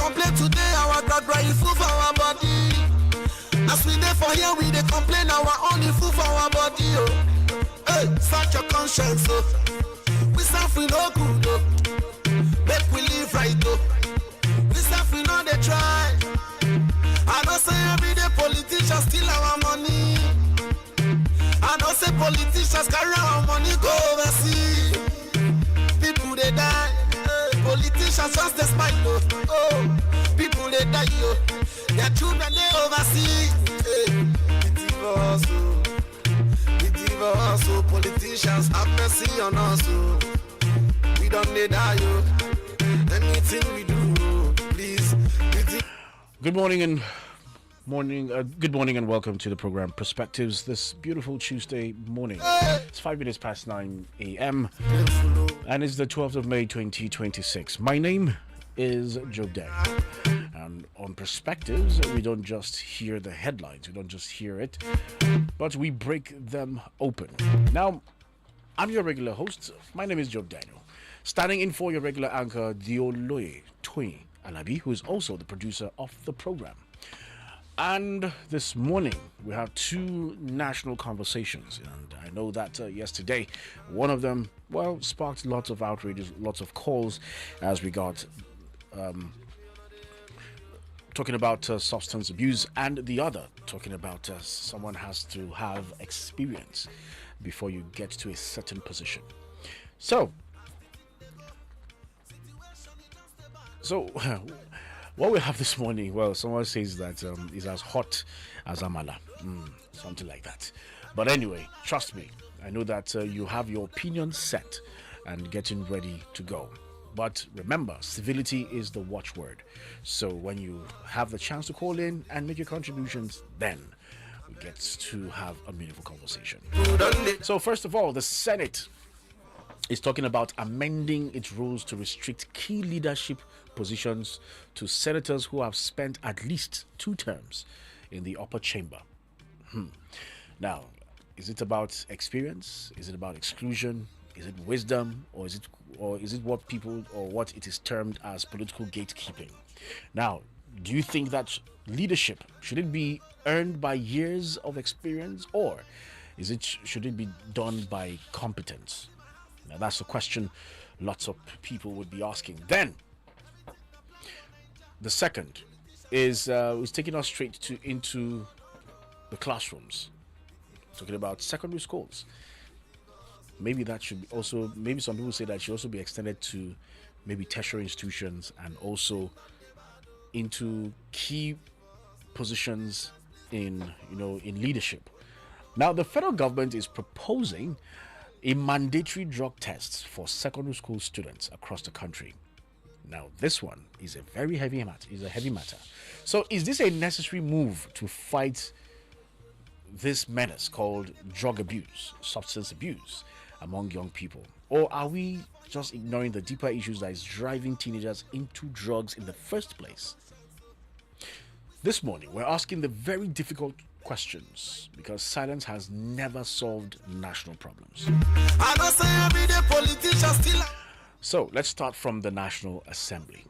complain today, our God right food for our body. As we there for here, we they complain our only food for our body. Oh. Hey, search your conscience. Oh. We suffer no good. Oh. Make we live right. Oh. We suffer no they try. I don't say every day politicians steal our money. I don't say politicians carry our money go overseas. People they die. Politicians just the smile, oh. People they die, oh. Their children they overseas. The divorce, oh. Politicians have mercy on us, oh. We don't they die, oh. Anything we do, oh. Please. Good morning and welcome to the program Perspectives this beautiful Tuesday morning. It's 5 minutes past 9 a.m. and it's the 12th of May 2026. My name is Joe Day, and on Perspectives we don't just hear the headlines, we don't just hear it, but we break them open. Now, I'm your regular host. My name is Joe Daniel, standing in for your regular anchor Dioloye Twain Alabi, who is also the producer of the program. And this morning, we have two national conversations. And I know that yesterday, one of them, sparked lots of outrages, lots of calls as we got talking about substance abuse, and the other talking about someone has to have experience before you get to a certain position. So what we have this morning, someone says that is as hot as Amala, something like that. But anyway, trust me, I know that you have your opinion set and getting ready to go. But remember, civility is the watchword. So when you have the chance to call in and make your contributions, then we get to have a meaningful conversation. So first of all, the Senate is talking about amending its rules to restrict key leadership positions to senators who have spent at least 2 terms in the upper chamber. Now, is it about experience? Is it about exclusion? Is it wisdom? Or is it what it is termed as political gatekeeping? Now, do you think that leadership should it be earned by years of experience, or should it be done by competence? Now, that's a question lots of people would be asking. Then, the second is taking us straight into the classrooms, talking about secondary schools. Maybe that should be also. Maybe some people say that should also be extended to maybe tertiary institutions and also into key positions in leadership. Now, the federal government is proposing a mandatory drug test for secondary school students across the country. Now, this one is a very heavy matter. So, is this a necessary move to fight this menace called drug abuse, substance abuse among young people? Or are we just ignoring the deeper issues that is driving teenagers into drugs in the first place? This morning, we're asking the very difficult questions because silence has never solved national problems. So let's start from the National Assembly.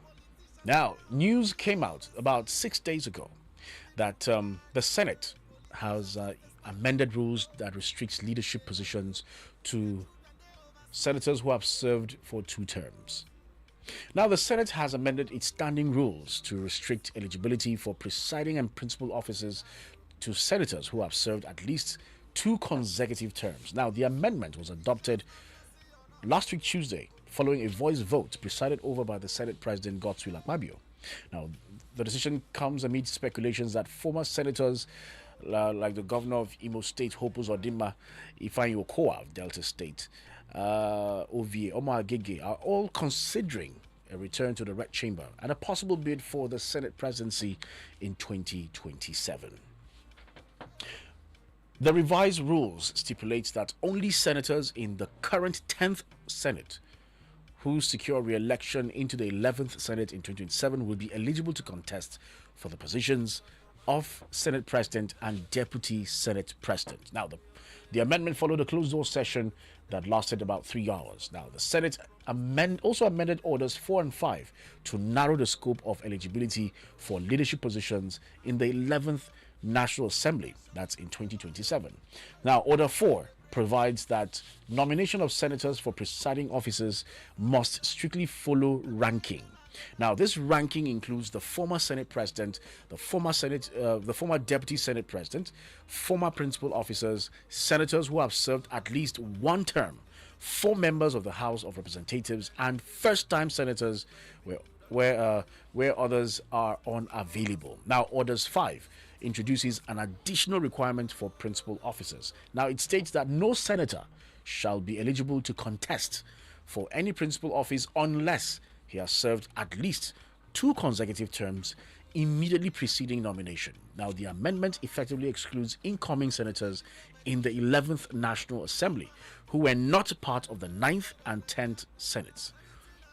Now, news came out about 6 days ago that the Senate has amended rules that restricts leadership positions to senators who have served for 2 terms. Now, the Senate has amended its standing rules to restrict eligibility for presiding and principal offices to senators who have served at least 2 consecutive terms. Now, the amendment was adopted last week Tuesday following a voice vote presided over by the Senate President Godswill Akpabio. Now, the decision comes amid speculations that former senators like the governor of Imo State, Hope Uzodinma, Ifeanyi Okowa of Delta State, OVA, Omar Agege, are all considering a return to the Red Chamber and a possible bid for the Senate presidency in 2027. The revised rules stipulates that only senators in the current 10th Senate who secure re-election into the 11th Senate in 2027 will be eligible to contest for the positions of Senate President and Deputy Senate President. Now, the amendment followed a closed-door session that lasted about 3 hours. Now, the Senate also amended Orders 4 and 5 to narrow the scope of eligibility for leadership positions in the 11th National Assembly. That's in 2027. Now, Order 4 provides that nomination of senators for presiding officers must strictly follow ranking. Now, this ranking includes the former Senate President, the former Deputy Senate President, former principal officers, senators who have served at least one term, 4 members of the House of Representatives, and first-time senators where others are unavailable. Now, Orders 5 introduces an additional requirement for principal officers. Now, it states that no senator shall be eligible to contest for any principal office unless he has served at least 2 consecutive terms immediately preceding nomination. Now, the amendment effectively excludes incoming senators in the 11th National Assembly who were not part of the 9th and 10th Senates.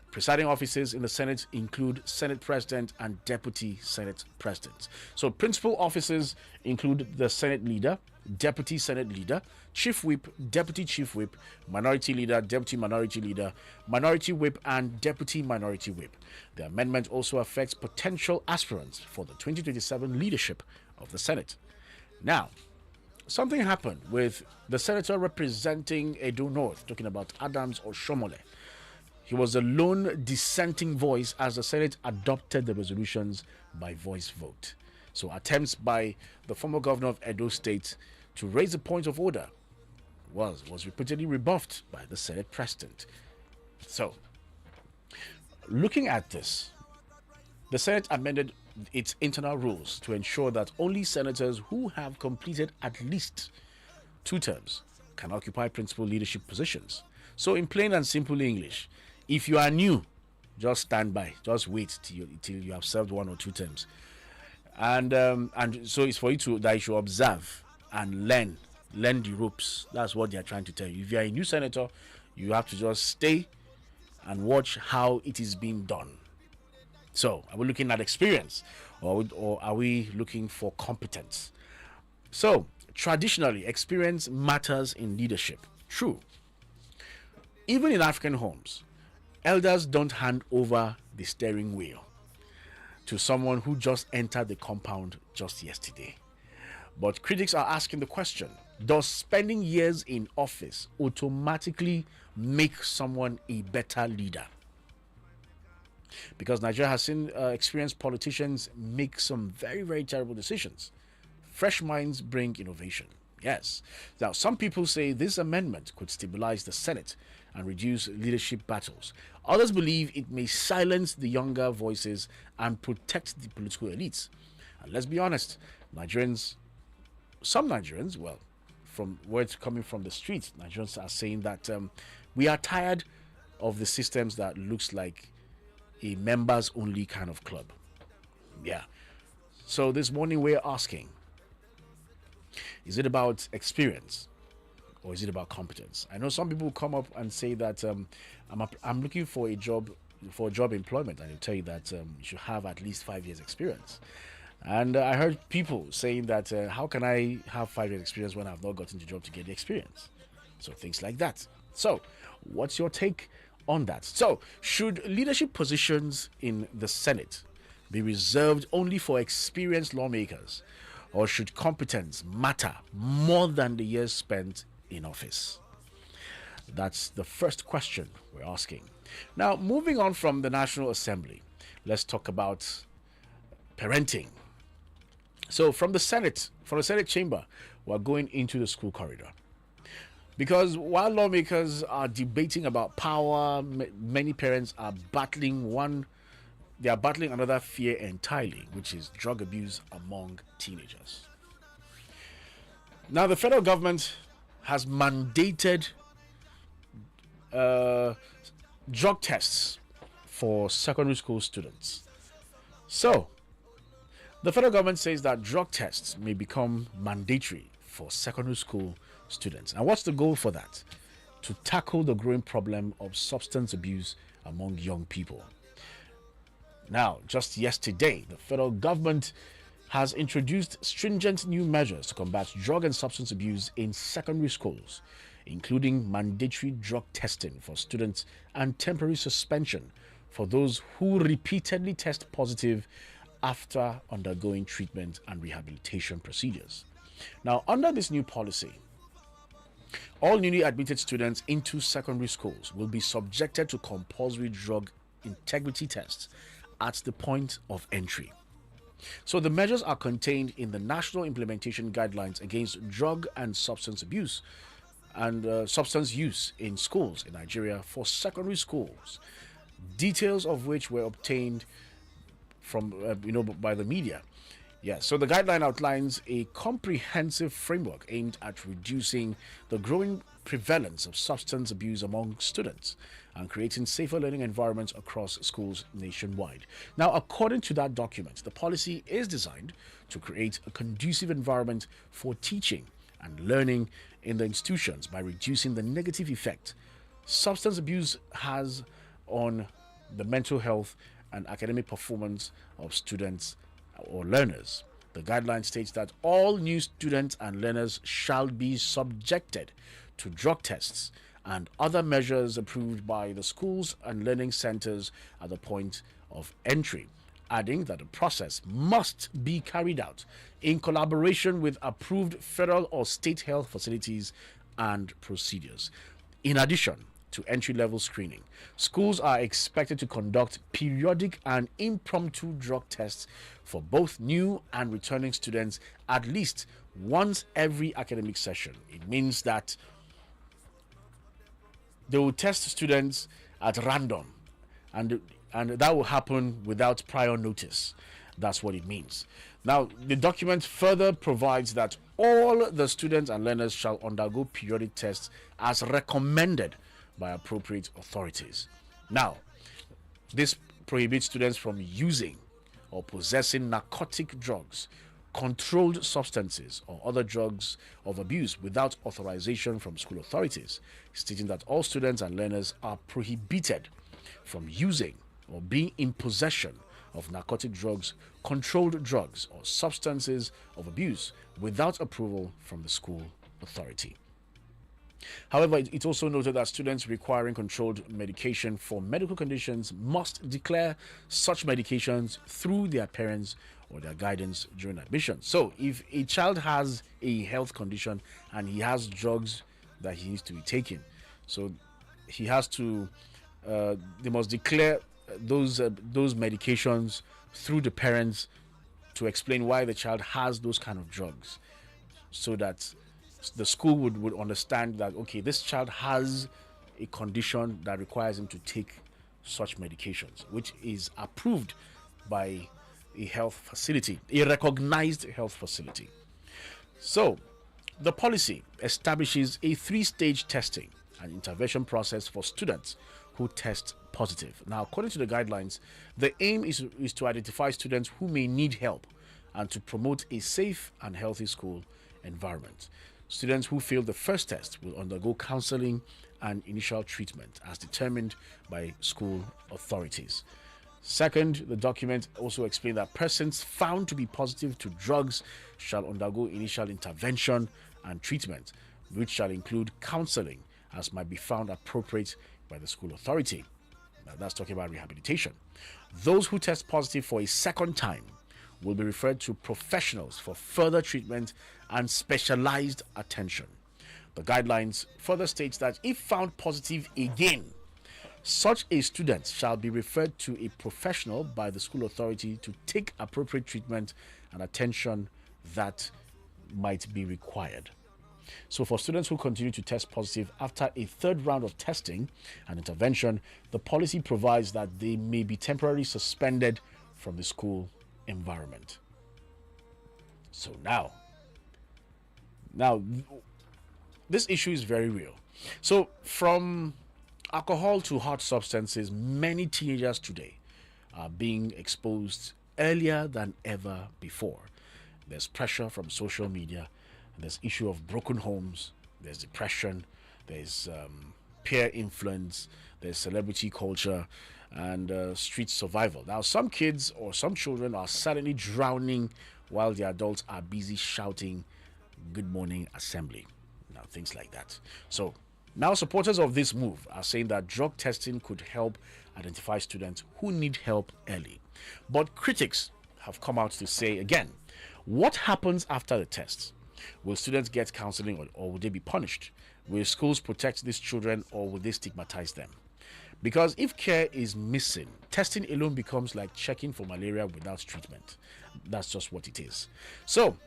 Presiding offices in the Senate include Senate President and Deputy Senate President. So, principal offices include the Senate Leader, Deputy Senate Leader, Chief Whip, Deputy Chief Whip, Minority Leader, Deputy Minority Leader, Minority Whip, and Deputy Minority Whip. The amendment also affects potential aspirants for the 2027 leadership of the Senate. Now, something happened with the senator representing Edo North, talking about Adams Oshomole. He was the lone dissenting voice as the Senate adopted the resolutions by voice vote. So attempts by the former governor of Edo State to raise a point of order was repeatedly rebuffed by the Senate President. So, looking at this, the Senate amended its internal rules to ensure that only senators who have completed at least 2 terms can occupy principal leadership positions. So, in plain and simple English, if you are new, just stand by, just wait till you have served 1 or 2 terms. And so it's for you that you should observe and learn the ropes. That's what they are trying to tell you. If you are a new senator, you have to just stay and watch how it is being done. So, are we looking at experience, or are we looking for competence? So, traditionally, experience matters in leadership. True. Even in African homes, elders don't hand over the steering wheel to someone who just entered the compound just yesterday. But critics are asking the question, does spending years in office automatically make someone a better leader? Because Nigeria has seen experienced politicians make some very, very terrible decisions. Fresh minds bring innovation. Yes. Now, some people say this amendment could stabilize the Senate and reduce leadership battles. Others believe it may silence the younger voices and protect the political elites. And let's be honest, some Nigerians, well, from words coming from the street, Nigerians are saying that we are tired of the systems that looks like a members-only kind of club. Yeah. So this morning we're asking, is it about experience or is it about competence? I know some people come up and say that I'm looking for a job employment, and they'll tell you that you should have at least 5 years experience. And I heard people saying that how can I have 5 years experience when I've not gotten the job to get the experience? So things like that. So what's your take on that? So should leadership positions in the Senate be reserved only for experienced lawmakers, or should competence matter more than the years spent in office? That's the first question we're asking. Now, moving on from the National Assembly, let's talk about parenting. So from the Senate chamber, we're going into the school corridor. Because while lawmakers are debating about power, many parents are battling another fear entirely, which is drug abuse among teenagers. Now, the federal government has mandated drug tests for secondary school students. So, the federal government says that drug tests may become mandatory for secondary school students. And what's the goal for that? To tackle the growing problem of substance abuse among young people. Now, just yesterday, the federal government has introduced stringent new measures to combat drug and substance abuse in secondary schools, including mandatory drug testing for students and temporary suspension for those who repeatedly test positive after undergoing treatment and rehabilitation procedures. Now, under this new policy, all newly admitted students into secondary schools will be subjected to compulsory drug integrity tests at the point of entry. So the measures are contained in the National Implementation Guidelines Against Drug and Substance Abuse and Substance Use in Schools in Nigeria for secondary schools, details of which were obtained from by the media. Yeah, so the guideline outlines a comprehensive framework aimed at reducing the growing prevalence of substance abuse among students and creating safer learning environments across schools nationwide. Now, according to that document, the policy is designed to create a conducive environment for teaching and learning in the institutions by reducing the negative effect substance abuse has on the mental health and academic performance of students or learners. The guideline states that all new students and learners shall be subjected to drug tests and other measures approved by the schools and learning centers at the point of entry, adding that the process must be carried out in collaboration with approved federal or state health facilities and procedures. In addition to entry-level screening, schools are expected to conduct periodic and impromptu drug tests for both new and returning students at least once every academic session. It means that they will test students at random, and that will happen without prior notice. That's what it means. Now, the document further provides that all the students and learners shall undergo periodic tests as recommended by appropriate authorities. Now, this prohibits students from using or possessing narcotic drugs, controlled substances, or other drugs of abuse without authorization from school authorities, stating that all students and learners are prohibited from using or being in possession of narcotic drugs, controlled drugs, or substances of abuse without approval from the school authority. However, it also noted that students requiring controlled medication for medical conditions must declare such medications through their parents or their guidance during admission. So, if a child has a health condition and he has drugs that he needs to be taking, so he has to, they must declare those medications through the parents to explain why the child has those kind of drugs, so that the school would understand that, okay, this child has a condition that requires him to take such medications, which is approved by a health facility, a recognized health facility. So the policy establishes a 3-stage testing and intervention process for students who test positive. Now, according to the guidelines, the aim is to identify students who may need help and to promote a safe and healthy school environment. Students who fail the first test will undergo counseling and initial treatment as determined by school authorities. Second, the document also explained that persons found to be positive to drugs shall undergo initial intervention and treatment, which shall include counseling as might be found appropriate by the school authority. Now, that's talking about rehabilitation. Those who test positive for a second time will be referred to professionals for further treatment and specialized attention. The guidelines further states that if found positive again, such a student shall be referred to a professional by the school authority to take appropriate treatment and attention that might be required. So for students who continue to test positive after a third round of testing and intervention, the policy provides that they may be temporarily suspended from the school environment. So now this issue is very real. So from alcohol to hard substances, many teenagers today are being exposed earlier than ever before. There's pressure from social media, there's issue of broken homes, there's depression, there's peer influence, there's celebrity culture, and street survival. Now, some kids or some children are suddenly drowning while the adults are busy shouting, "Good morning, assembly." Now, things like that. So, now supporters of this move are saying that drug testing could help identify students who need help early. But critics have come out to say again, what happens after the tests? Will students get counseling, or will they be punished? Will schools protect these children, or will they stigmatize them? Because if care is missing, testing alone becomes like checking for malaria without treatment. That's just what it is. So,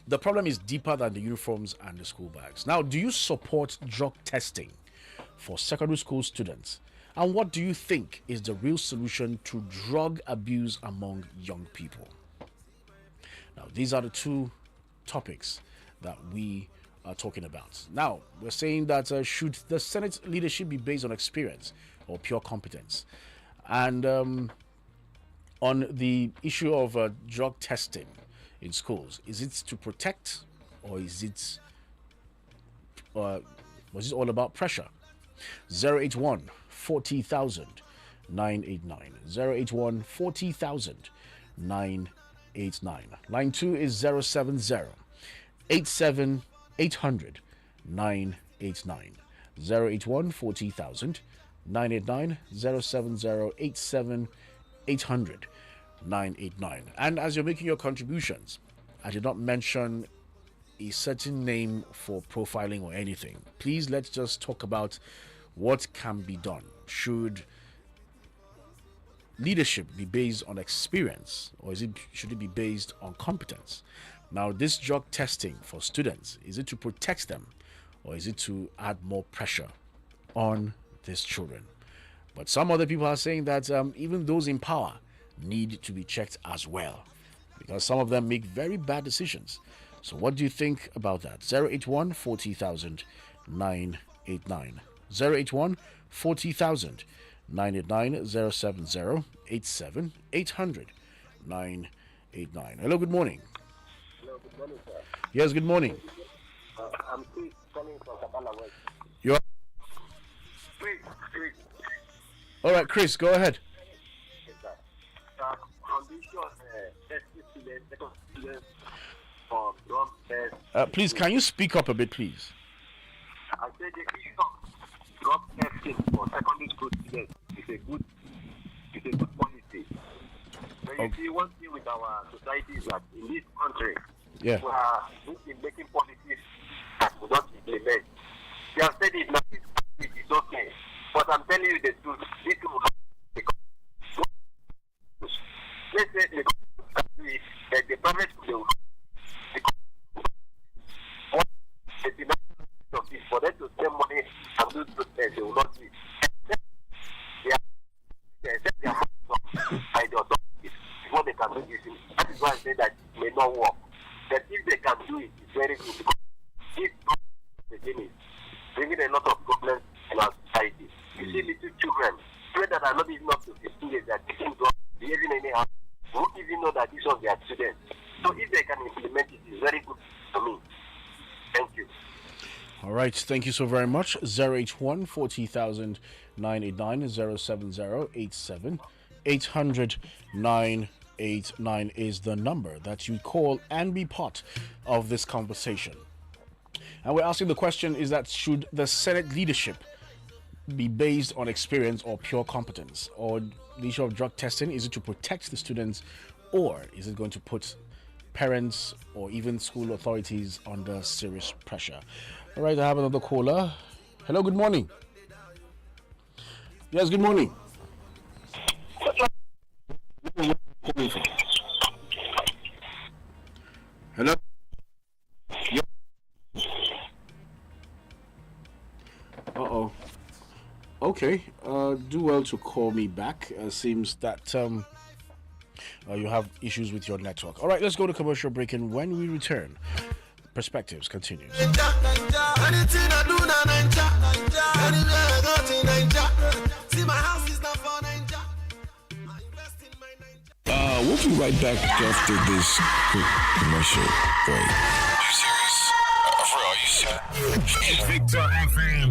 the problem is deeper than the uniforms and the school bags. Now, do you support drug testing for secondary school students? And what do you think is the real solution to drug abuse among young people? Now, these are the two topics that we are talking about. Now, we're saying that should the Senate leadership be based on experience or pure competence? And on the issue of drug testing in schools, is it to protect, or is it was it all about pressure? 081 40,000 989 081 40,000 989. Line 2 is 070 87 800 989 081 40,000 989 070 87 800 989. And as you're making your contributions, I did not mention a certain name for profiling or anything. Please, let's just talk about what can be done. Should leadership be based on experience, or should it be based on competence? Now, this drug testing for students, is it to protect them, or is it to add more pressure on these children? But some other people are saying that even those in power need to be checked as well, because some of them make very bad decisions. So what do you think about that? 081 40,000 989 081 40,000 989 070 87 800 989. Hello, good morning. Hello, good morning, sir. Yes, good morning. I'm Chris calling from Kabbalah West. You are? Chris. All right, Chris, go ahead. Yes, sir. On this testing students, second students for drug test. Please, can you speak up a bit, please? I said the issue of drug testing for secondary school students is a good policy. When you see one thing with our society is that in this country, we are making policies that will not implement. They have said it now, it is okay. But I'm telling you the truth, this will not because let's say the government can do it, that the private school will not. The demand of it for them to spend money and do good things, they will not do it. They accept their money by the authorities before they can do this. That is why I say that it may not work. But if they can do it, it's very good because if the thing is bringing a lot of problems in our society. You see little children that are not even up to 15 years, they are taking drugs, behaving anyhow. We won't even know that this was their accident. So if they can implement it, it's very good for me. Thank you. All right, thank you so very much. 081 40,000 989 070 87 800 989 is the number that you call and be part of this conversation. And we're asking the question is that should the Senate leadership be based on experience or pure competence? Or the issue of drug testing, is it to protect the students, or is it going to put parents or even school authorities under serious pressure? All right, I have another caller. Hello, good morning. Yes, good morning. Hello. Yeah. Uh-oh. Okay, do well to call me back. Seems that you have issues with your network. All right, let's go to commercial break, and when we return, Perspectives continues. We'll be right back after this quick commercial break. Are you serious? For real, are you serious? Invicta FM.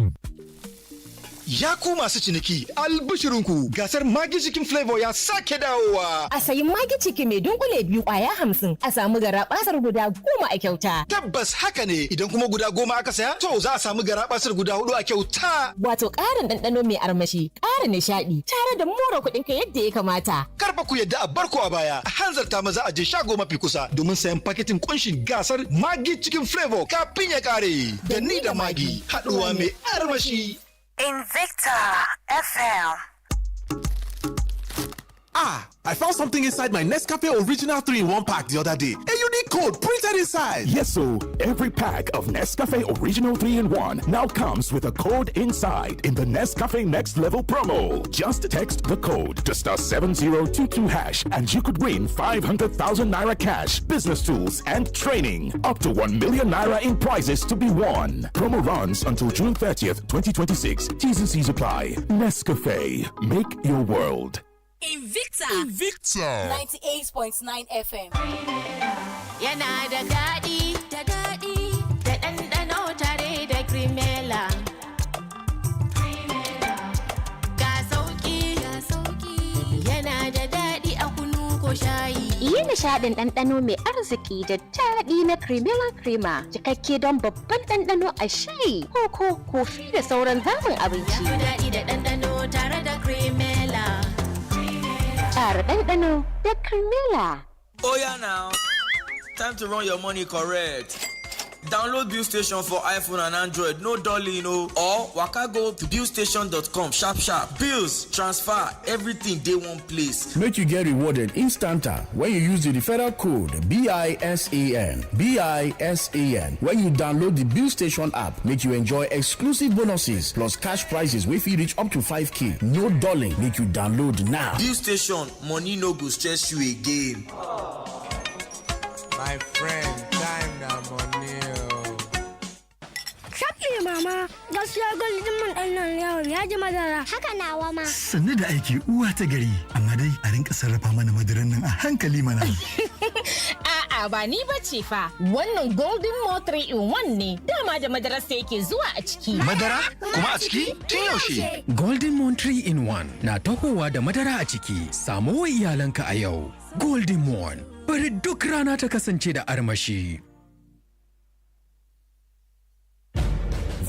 Ya ku masu ciniki, albishirinku gasar Maggi Chicken Flavor ya sake dawowa. A sayi Maggi Chicken mai dunkule 2 kwaya 50 a samu garabasar guda 10 a kyauta. Tabbas haka ne, idan kuma guda 10 aka saya, to za a samu garabasar guda 4 a kyauta. Wato ƙarin ɗanɗano mai armashi, ƙara nishaɗi, tare da more kuɗinka yadda ya kamata. Karfa ku yadda a barko a baya, a hanzarta maza a je shago mafi kusa domin sayan paketin kunshin gasar Maggi Chicken Flavor kafin ya kare. Da ni da Maggi, haɗuwa mai armashi. Invicta FM. I found something inside my Nescafe Original 3-in-1 pack the other day. A unique code printed inside. Yes, so every pack of Nescafe Original 3-in-1 now comes with a code inside in the Nescafe Next Level promo. Just text the code to *7022# and you could win 500,000 naira cash, business tools, and training. Up to 1 million naira in prizes to be won. Promo runs until June 30th, 2026. T's and C's apply. Nescafe. Make your world. Invicta 98.9 FM. Yana da daɗi, da ɗanɗano tare da Crimela. Ga sauƙi, yana da daɗi a kunu ko shayi. Yi nishaɗin ɗanɗano mai arziki da daɗi na Crimela Crema, cikakke don babban ɗanɗano a shayi, koko, kofi da sauran zaɓin abinci. Ya daɗi da ɗanɗano tare da Crimela. Ƙara ɗanɗano da Crimela. Oh yeah now, time to run your money correct. Download Bill Station for iPhone and Android, no dolly, or waka go to billstation.com sharp. Bills, transfer, everything dey one place. Make you get rewarded instanta when you use the referral code BISAN. When you download the Bill Station app, make you enjoy exclusive bonuses plus cash prizes wey fit reach up to 5k. No dolly, make you download now. Bill Station, money no go stress you again. My friend, time na money. Shafi mama, gaskiya gwaldin mun ɗan nan yawon ya ji madara. Haka nawa ma. Sannu da aiki uwa ta gari, amma dai a rinka sarrafa mana madaran nan a hankali mana. A'a ba ni bace fa. Wannan Golden Mo 3-in-1 ne. Dama da madarar sa yake zuwa a ciki. Madara? Kuma a ciki? Tun yaushe? Golden Mo 3-in-1 na tahowa da madara a ciki. Samo wa iyalanka a yau. Golden Mo, bari duk rana ta kasance da armashi.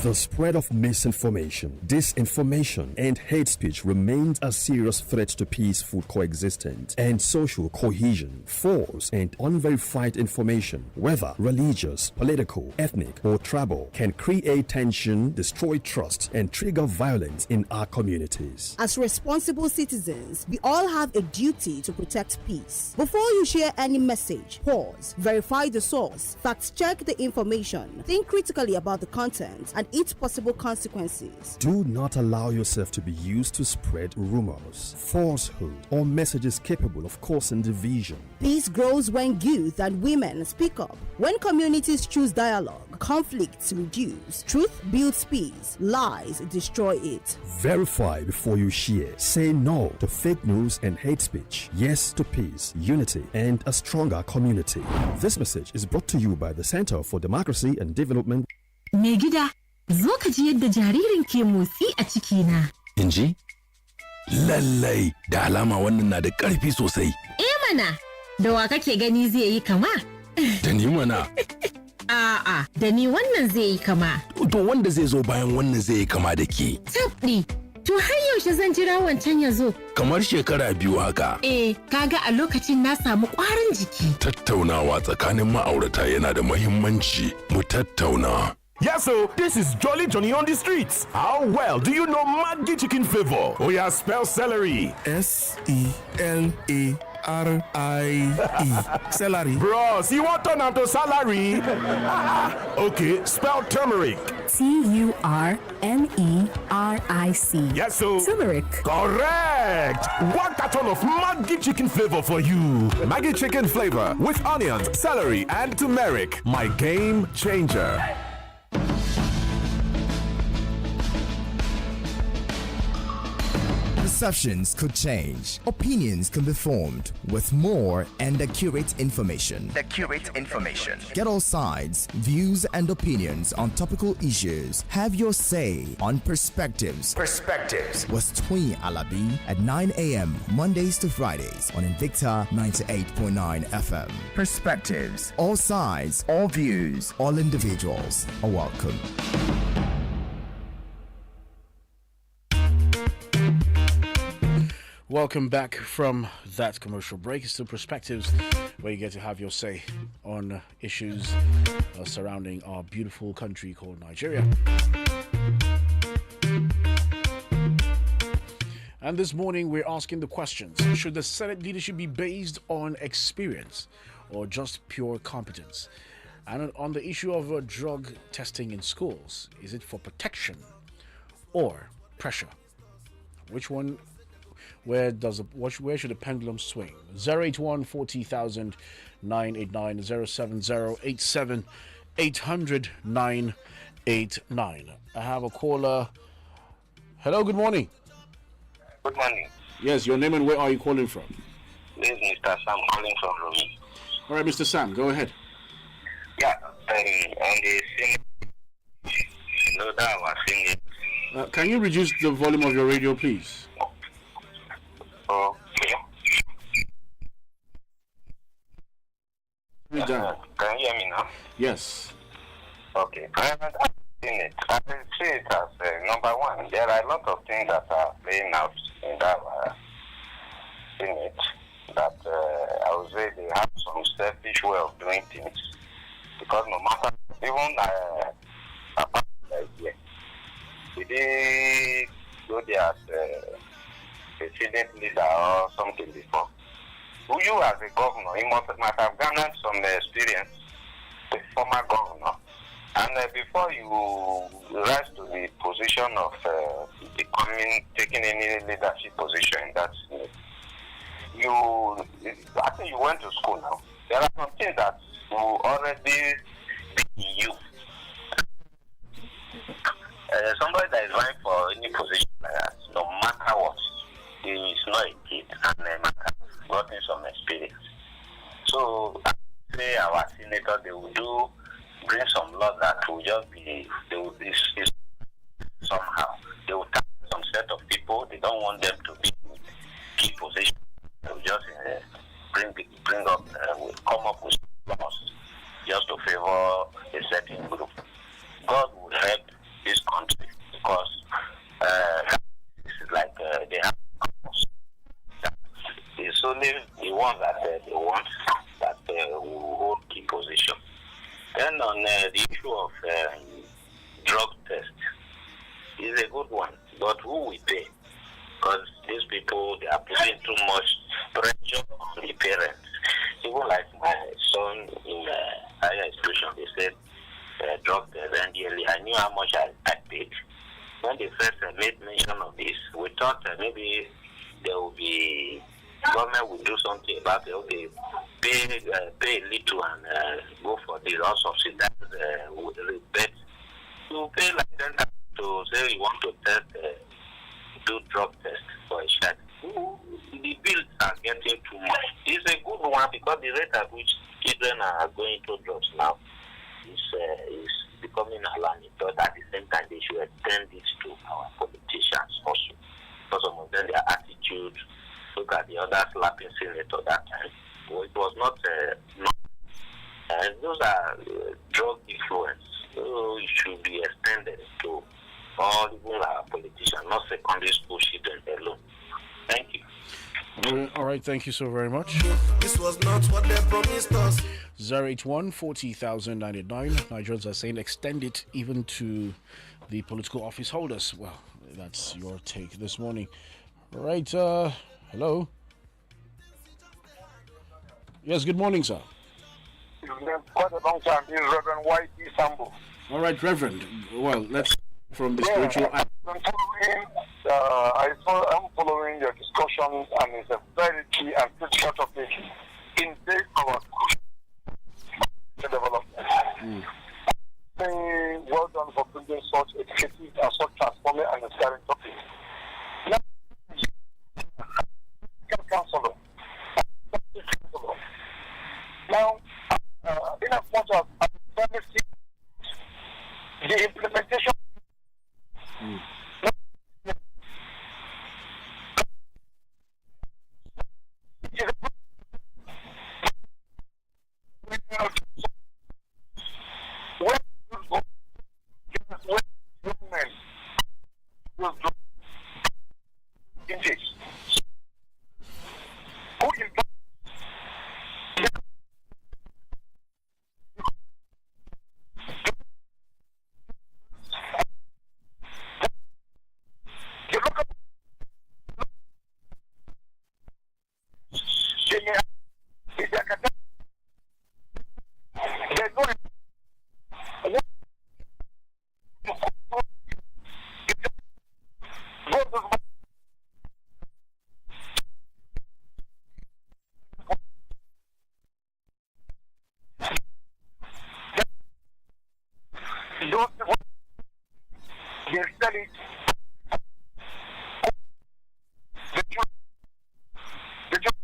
The spread of misinformation, disinformation, and hate speech remains a serious threat to peaceful coexistence and social cohesion. False and unverified information, whether religious, political, ethnic, or tribal, can create tension, destroy trust, and trigger violence in our communities. As responsible citizens, we all have a duty to protect peace. Before you share any message, pause, verify the source, fact-check the information, think critically about the content, and its possible consequences. Do not allow yourself to be used to spread rumors, falsehood, or messages capable of causing division. Peace grows when youth and women speak up. When communities choose dialogue, conflicts reduce. Truth builds peace. Lies destroy it. Verify before you share. Say no to fake news and hate speech. Yes to peace, unity, and a stronger community. This message is brought to you by the Center for Democracy and Development. Megida, zo ka ji yadda jaririn ke motsi a cikina. In ji? Lallai, da alama wannan na da ƙarfi sosai. Mana, da wa kake gani zai yi kama? Da ni mana. A'a, da ni wannan zai yi kama. To wanda zai zo bayan wannan zai yi kama da ke. Tabɗi, to har yaushe zan jira wancan ya zo? Kamar shekara 2 haka. Kaga a lokacin na samu ƙwarin jiki. Tattaunawa tsakanin ma'aurata yana da muhimmanci. Mu tattauna. Yes, so this is Jolly Johnny on the streets. How well do you know Maggi Chicken Flavor? Oh yeah, spell celery. S-E-L-A-R-I-E. Celery. Bros, you want turn out to salary? Okay, spell turmeric. T-U-R-M-E-R-I-C. Yes, so turmeric. Correct. 1 carton of Maggi Chicken Flavor for you. Maggi Chicken Flavor with onions, celery, and turmeric. My game changer. Perceptions could change. Opinions can be formed with more and accurate information. Get all sides, views, and opinions on topical issues. Have your say on Perspectives. With Twin Alabi at 9 a.m. Mondays to Fridays on Invicta 98.9 FM. Perspectives. All sides, all views, all individuals are welcome. Welcome back from that commercial break. It's still Perspectives, where you get to have your say on issues surrounding our beautiful country called Nigeria. And this morning we're asking the questions: should the Senate leadership be based on experience or just pure competence? And on the issue of drug testing in schools, is it for protection or pressure? Which one? Where should the pendulum swing? 081 40,000 989 070 87 800 989. I have a caller. Hello, good morning. Good morning. Yes, your name and where are you calling from? This is Mr. Sam calling from Rumi. All right, Mr. Sam, go ahead. Yeah, on the Senate, that was Senate. Can you reduce the volume of your radio, please? Okay. Can you hear me now? Yes. Okay. I've seen it. I see it as number one. There are a lot of things that are playing out in that Senate that I would say they have some selfish way of doing things. Because no matter, even apart from the idea, did they go there as a Senate leader or something before? Who you as a governor, you might have garnered some experience with former governor. And before you rise to the position of taking any leadership position in that Senate, I think you went to school now. There are some things that you already be you. Somebody that is vying for any position like that, no matter what, he is not a kid and has gotten some experience. So I say our senator, they will bring some laws that will just be, they will be somehow. They will target some set of people. They don't want them to be in key positions. They will just come up with laws just to favor a certain group. God will help this country because it's like they have it's only the one that they want that will hold key position. Then on the issue of drug test, is a good one, but who will pay? Because these people, they are putting too much pressure on the parents. Even like my son in higher institution, they said drug test, and I knew how much I paid. When they first made mention of this, we thought maybe there will be government will do something about it. Okay, pay a little and go for this or subsidize with the bet. You pay like 10,000 to say you want to test, do drug test for a child. The bills are getting too much. It's a good one because the rate at which children are going to drugs now is becoming alarming. But at the same time, they should extend this to our politicians also. Because some of them, their attitude, look at the other slapping senator that time. So it was not and those are drug influence. So it should be extended to all even our politicians, not secondary school children alone. Thank you. All right, thank you so very much. This was not what they promised us. 081 40,000 Nigerians are saying extend it even to the political office holders. Well, that's your take this morning. All right, hello. Yes, good morning, sir. You've been quite a long time. This is Reverend Y.T. Sambo. All right, Reverend. Well, let's from the spiritual. I'm following your discussion, and it's a very key and critical topic in this our development. Well done for bringing such educative and such transforming and inspiring topic. Now, Those people, they sell it. The truth. The truth.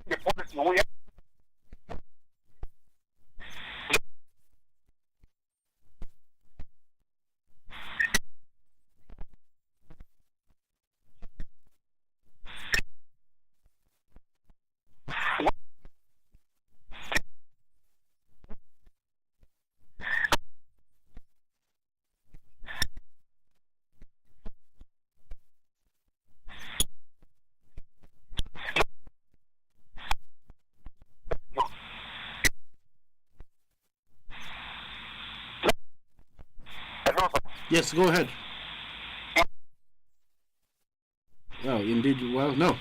The policy we have. Yes, go ahead. Oh, indeed. Well, no.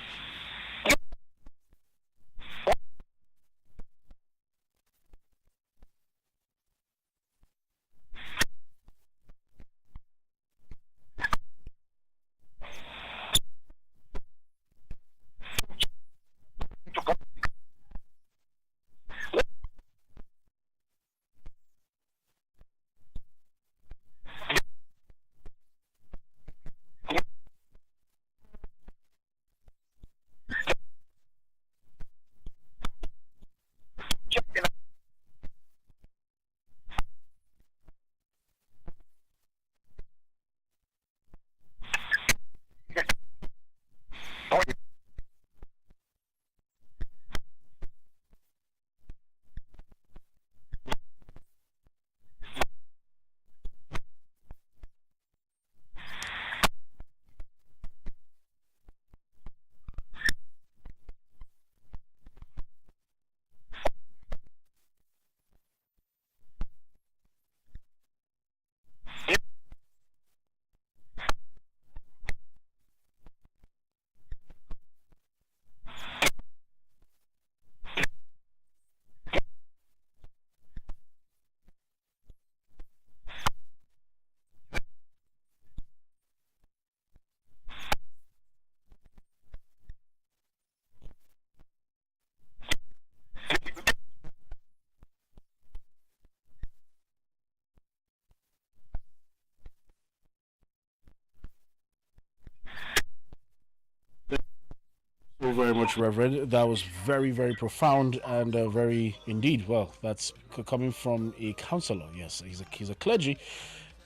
So very much, Reverend. That was very, very profound and very indeed. Well, that's coming from a counselor. Yes, he's a clergy,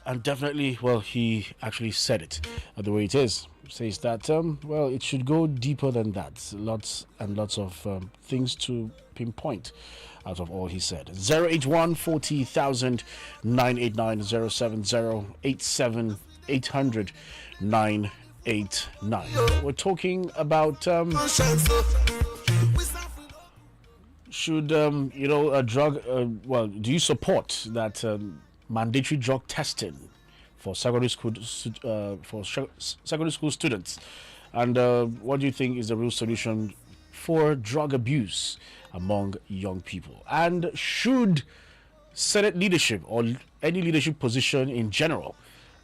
and definitely, well, he actually said it the way it is. Says that well, it should go deeper than that. Lots and lots of things to pinpoint out of all he said. 081 40,000 989 070 87 800 989. We're talking about should a drug well, do you support that mandatory drug testing for secondary school students, and what do you think is the real solution for drug abuse among young people? And should Senate leadership or any leadership position in general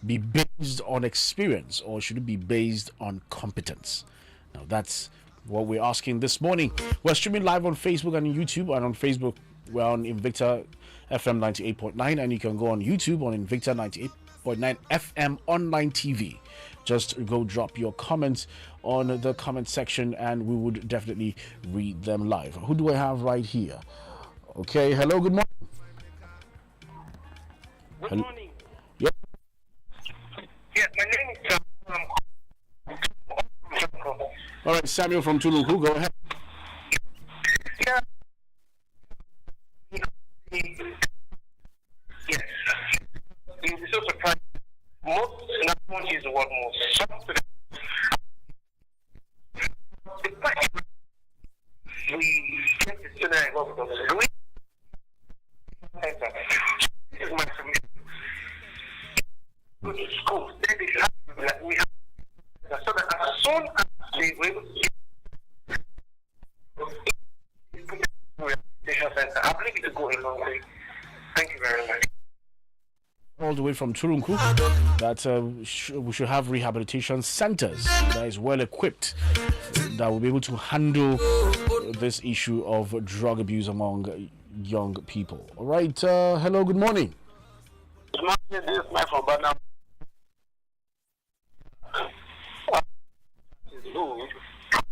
be based on experience, or should it be based on competence? Now that's what we're asking this morning. We're streaming live on Facebook and YouTube, and on Facebook we're on Invicta FM 98.9, and you can go on YouTube on Invicta 98.9 FM online TV. Just go drop your comments on the comment section and we would definitely read them live. Who do I have right here? Okay, hello, good morning. Good morning. Yep. Yes, my name is All right, Samuel from Tuluku, go ahead. Yeah. Yes. You'll be so surprised. Most, not won't use the word most. Some students, we get the student involved because this is my submission. Go to school, then they should have like we have, so that as soon as they were able to Thank you very much. All the way from Turunku, that we should have rehabilitation centers that is well equipped, that will be able to handle this issue of drug abuse among young people. All right, hello, good morning. Good morning, this is Mike from Banam.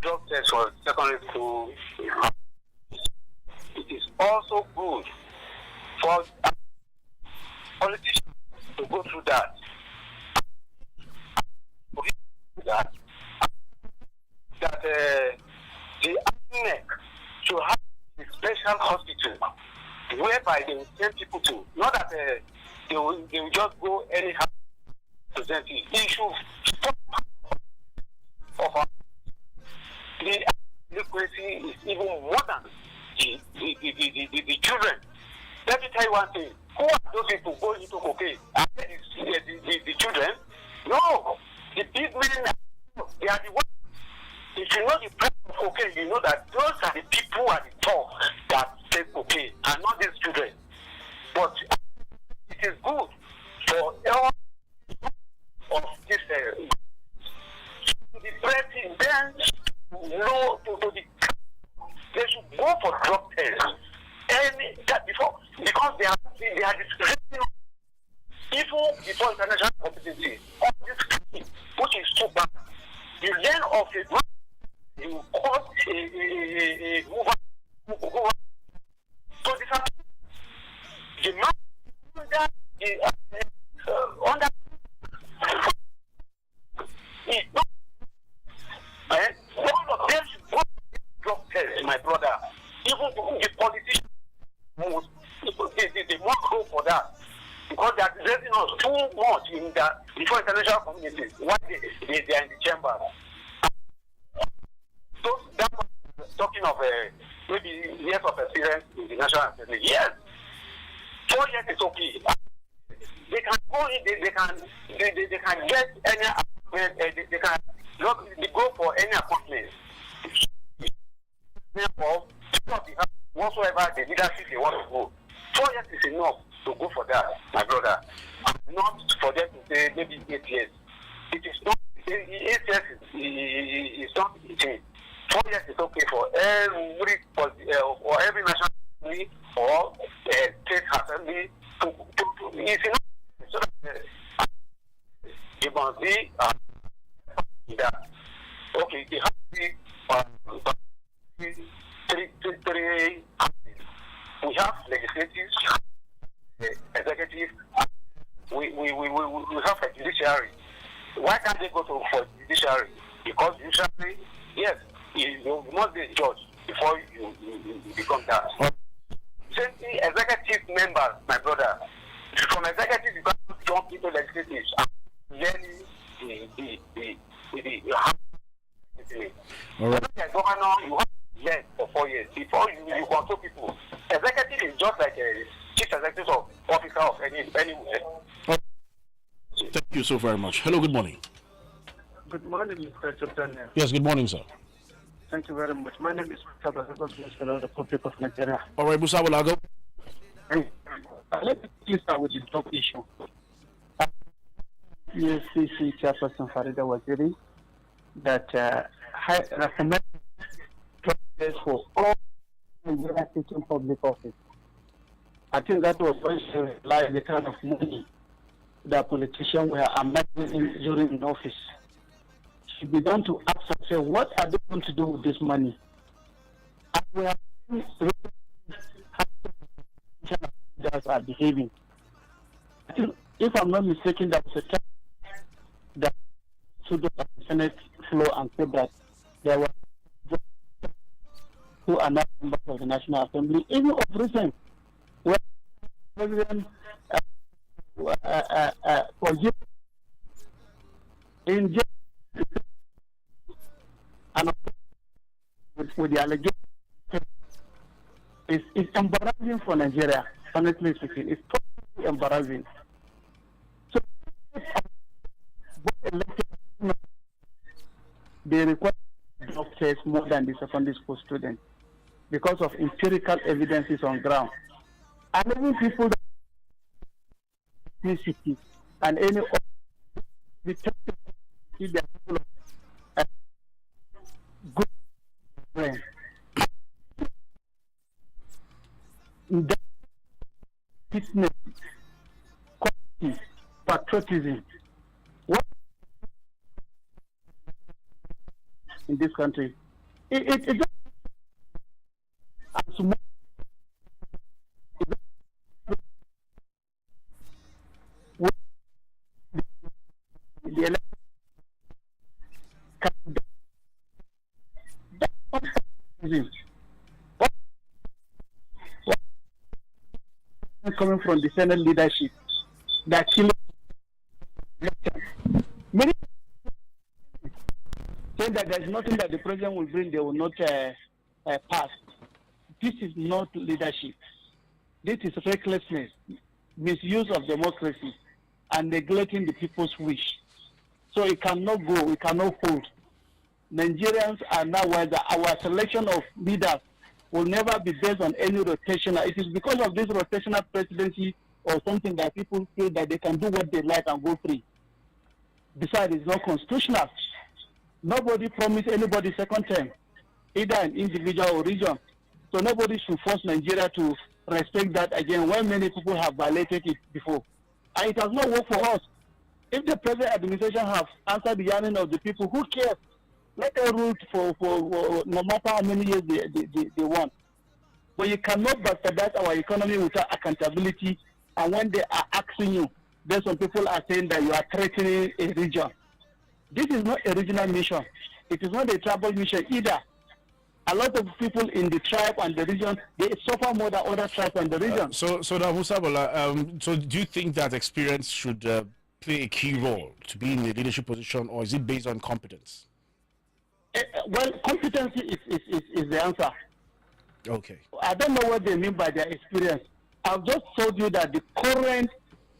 Drug test for secondary school. It is also good for politicians to go through that. The INEC should have a special hospital whereby they will send people to, not that they will just go anyhow to present it. It should stop of the literacy is even more than the children. Let me tell you one thing. Who are those people going into cocaine? Are they the children? No. The big men, they are the ones. If you know the price of cocaine, you know that those are the people at the top that take cocaine and not these children. But it is good for all of this to be pressing then to the they should go for drug tests. And that before, because they are discriminating people before international competency on this thing, which is too bad. You learn of it, you cause a mover to disappear. The man under is not, and all of them should go to drug tests, my brother. Even the politicians, they won't go for that. Because they are raising us too much in the before international community. Why they are in the chamber. So that's talking of maybe years of experience in the National Assembly. Yes, 4 years is okay. They can go in, they can get any appointment, they can go for any appointment. Therefore, whatsoever the leadership they want to go, 4 years is enough to go for that, my brother. And not for them to say maybe 8 years. It is not 8 years is not 18. 4 years is okay for every national assembly or state assembly to it's enough so that it must be that okay, it has to be three we have legislative, executive, we have a judiciary. Why can't they go for judiciary? Because judiciary, yes, you must be a judge before you become that. Same thing, executive members, my brother. From executive, you can't jump into legislative and learn the all right. As governor, you have to learn for 4 years before you control people. Executive is just like a chief executive officer of anywhere. Thank you so very much. Hello, good morning. Good morning, Mr. Jordan. Yes, good morning, sir. Thank you very much. My name is Musa the Republic of Nigeria. All right, Musa, will I go? Let me start with the top issue. ESCC Chairperson Farida Waziri that recommended for all Nigerian teaching public office. I think that was going to rely the kind of money that politicians were amassing during in office. Should be done to ask themselves, what are they going to do with this money? And we are how are behaving. I think, if I'm not mistaken, there was a time that stood up at the Senate floor and said that there were who are not members of the National Assembly, even of recent, where the President for you in jail and with the allegation, it's embarrassing for Nigeria, honestly speaking. It's totally embarrassing. So, they require doctors more than the secondary school students because of empirical evidences on ground. And even people that city and any the see their people of good friends. That fitness, quality, patriotism. What in this country? It just the election coming from the Senate leadership that killing many say that there's nothing that the president will bring, they will not pass. This is not leadership. This is recklessness, misuse of democracy, and neglecting the people's wish. So it cannot go, it cannot hold. Nigerians are now wiser. Our selection of leaders will never be based on any rotational. It is because of this rotational presidency or something that people feel that they can do what they like and go free. Besides, it's not constitutional. Nobody promised anybody second term, either an individual or region. So nobody should force Nigeria to respect that again when many people have violated it before. And it has not worked for us. If the present administration have answered the yearning of the people, who cares? Let them rule for no matter how many years they want. But you cannot bastardize our economy without accountability. And when they are asking you, then some people are saying that you are threatening a region. This is not a regional mission. It is not a tribal mission either. A lot of people in the tribe and the region, they suffer more than other tribes and the region. So now, Musabola, so do you think that experience should play a key role to be in a leadership position, or is it based on competence? Well, competency is the answer. Okay. I don't know what they mean by their experience. I've just told you that the current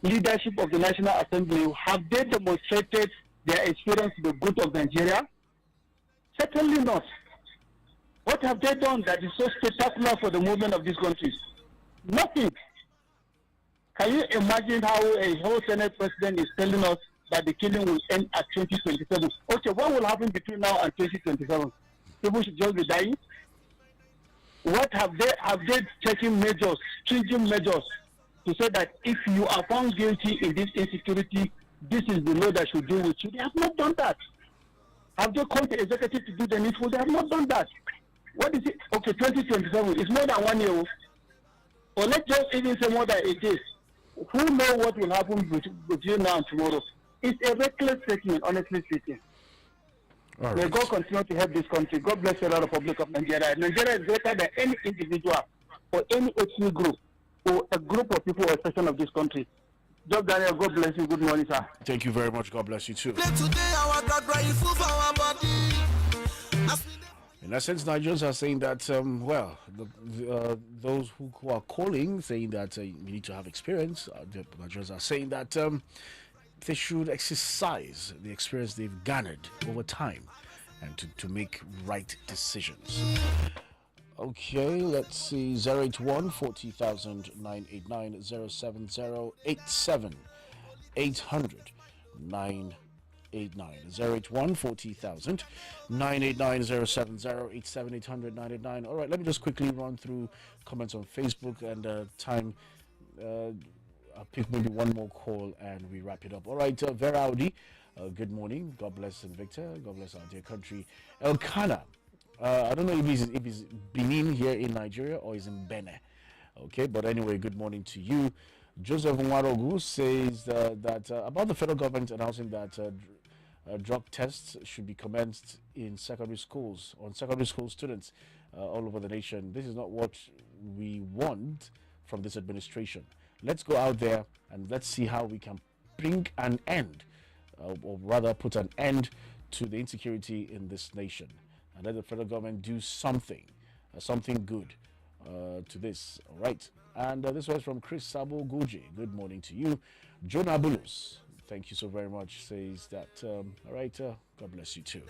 leadership of the National Assembly, have they demonstrated their experience to the good of Nigeria? Certainly not. What have they done that is so spectacular for the movement of this country? Nothing. Can you imagine how a whole Senate president is telling us that the killing will end at 2027? Okay, what will happen between now and 2027? People should just be dying? What have they taken measures, stringent measures, to say that if you are found guilty in this insecurity, this is the law that should deal with you? They have not done that. Have they called the executive to do the needful? They have not done that. What is it? Okay, 2027 is more than 1 year. Or let's just even say more than 8 days. Who knows what will happen between now and tomorrow? It's a reckless statement, honestly speaking. All May right. God continue to help this country. God bless the Republic of Nigeria. Nigeria is greater than any individual or any ethnic group or a group of people or a section of this country. Job Daniel, God bless you. Good morning, sir. Thank you very much. God bless you too. In essence, Nigerians are saying that, those who are calling, saying that we need to have experience, the Nigerians are saying that they should exercise the experience they've garnered over time and to make right decisions. Okay, let's see. 081 40,000 989 070 87 800 989 081 40,000 989 070 87 800 989. All right, let me just quickly run through comments on Facebook and time. I'll pick maybe one more call and we wrap it up. All right, Vera Audi, good morning. God bless Invicta. God bless our dear country. Elkanah, I don't know if he's Benin here in Nigeria or he's in Benin. Okay, but anyway, good morning to you. Joseph Nwarogu says that about the federal government announcing that drug tests should be commenced in secondary schools, on secondary school students all over the nation. This is not what we want from this administration. Let's go out there and let's see how we can bring an end, or rather put an end to the insecurity in this nation. And let the federal government do something good to this. All right. And this was from Chris Sabo Guji. Good morning to you. Jonah Bulus, thank you so very much, says that, all right, God bless you too.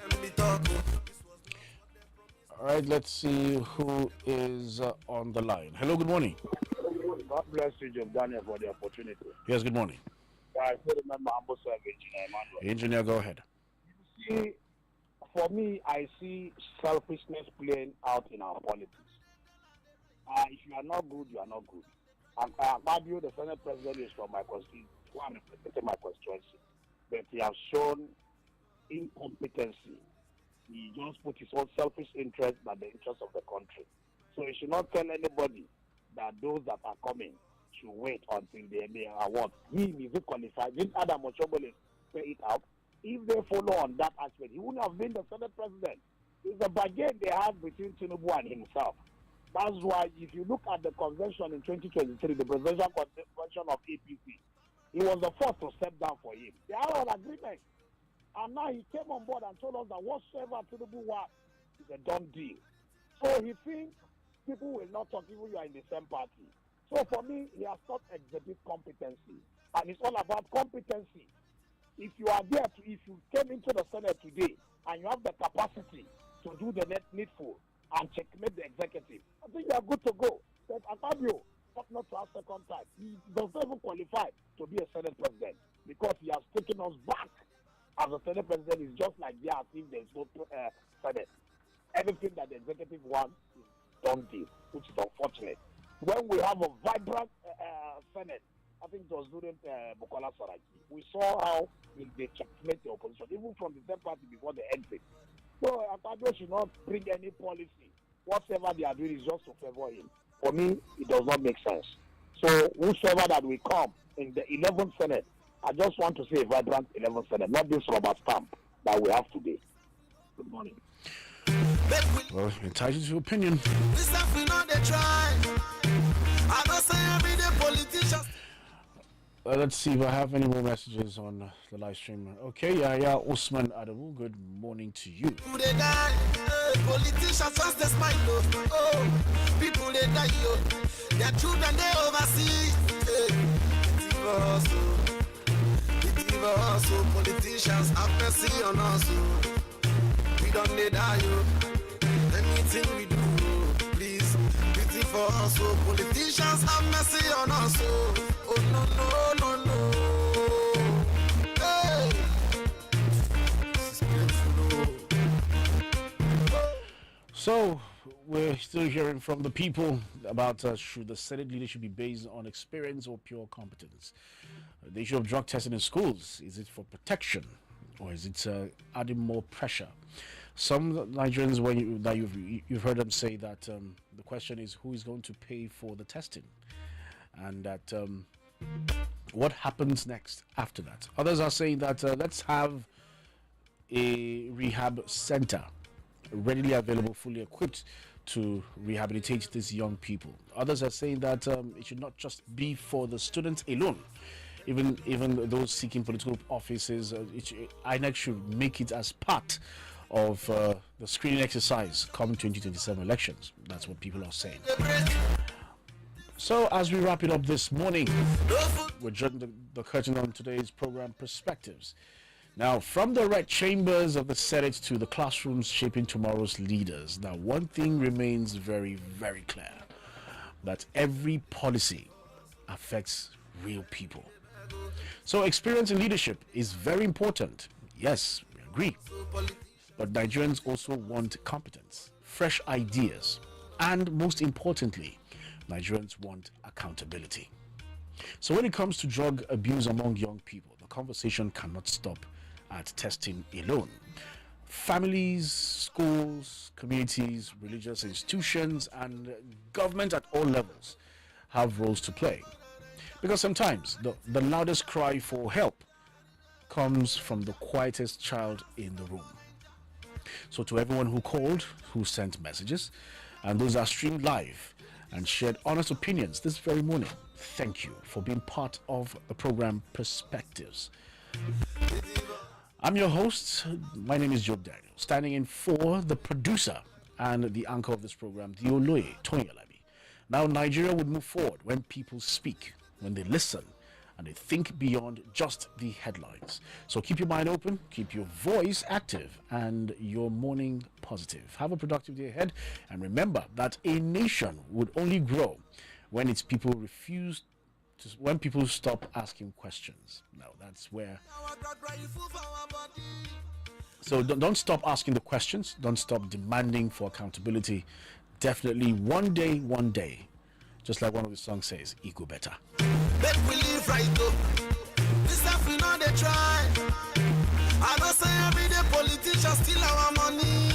All right, let's see who is on the line. Hello, good morning. God bless you, Joe Daniel, for the opportunity. Yes, good morning. I still remember Ambo Engineer Emmanuel. Engineer, go ahead. See, for me, I see selfishness playing out in our politics. If you are not good, you are not good. And Fabio, the Senate President, is from my constituency, who I'm representing my constituency. But he has shown incompetency. He just put his own selfish interest than the interest of the country. So he should not tell anybody that those that are coming should wait until they are what? He is qualified. Didn't Adam Oshobole say it out? If they follow on that aspect, he wouldn't have been the Senate President. It's a bargain they have between Tinubu and himself. That's why if you look at the convention in 2023, the presidential convention of APC, he was the first to step down for him. They are on agreement. And now he came on board and told us that whatsoever Tinubu wants is a done deal. So he thinks people will not talk even you are in the same party. So for me, he has not exhibited competency. And it's all about competency. If you are there, if you came into the Senate today and you have the capacity to do the needful and checkmate the executive, I think you are good to go. But Akpabio ought not to have second time. He does not even qualify to be a Senate President because he has taken us back as a Senate President. Is just like as if there is no Senate. Everything that the executive wants is done deal, which is unfortunate. When we have a vibrant Senate, I think it was during Bukola Saraki, we saw how they checkmate the opposition, even from the same party before the exit. So Akpabio should not bring any policy. Whatever they are doing is just to favor him. For me, it does not make sense. So whosoever that will come in the 11th Senate, I just want to say a vibrant 11th Senate, not this rubber stamp that we have today. Good morning. Well, entitled to your opinion. Let's see if I have any more messages on the live stream. Okay, yeah, Osman Adamu, good morning to you. Politicians just this mind, oh, people they die, their children they oversee. Politicians have mercy on us. We don't need die, anything we do, please, pity for us. Politicians have mercy on us. Oh no. Hey. This is painful, So we're still hearing from the people about should the Senate leadership be based on experience or pure competence? The issue of drug testing in schools, is it for protection or is it adding more pressure? Some Nigerians, you've heard them say that the question is who is going to pay for the testing, and that what happens next after that. Others are saying that let's have a rehab center readily available, fully equipped to rehabilitate these young people. Others are saying that it should not just be for the students alone. Even those seeking political offices, INEC should make it as part of the screening exercise come 2027 elections. That's what people are saying. So as we wrap it up this morning, we're drawing the curtain on today's program Perspectives. Now, from the red chambers of the Senate to the classrooms shaping tomorrow's leaders, now one thing remains very, very clear, that every policy affects real people. So experience in leadership is very important. Yes, we agree. But Nigerians also want competence, fresh ideas, and most importantly, Nigerians want accountability. So when it comes to drug abuse among young people, the conversation cannot stop at testing alone. Families, schools, communities, religious institutions, and government at all levels have roles to play. Because sometimes the loudest cry for help comes from the quietest child in the room. So to everyone who called, who sent messages, and those that streamed live and shared honest opinions this very morning, thank you for being part of the program Perspectives. I'm your host. My name is Job Daniel, standing in for the producer and the anchor of this program, the Oloye Tonyalabi. Now, Nigeria would move forward when people speak, when they listen, and they think beyond just the headlines. So keep your mind open, keep your voice active, and your morning positive. Have a productive day ahead, and remember that a nation would only grow when it's people refuse to, when people stop asking questions. Now that's where. So don't stop asking the questions. Don't stop demanding for accountability. Definitely one day, just like one of the songs says, it go better. Make we live right though. This stuff we know they try. I don't say every day politicians steal our money.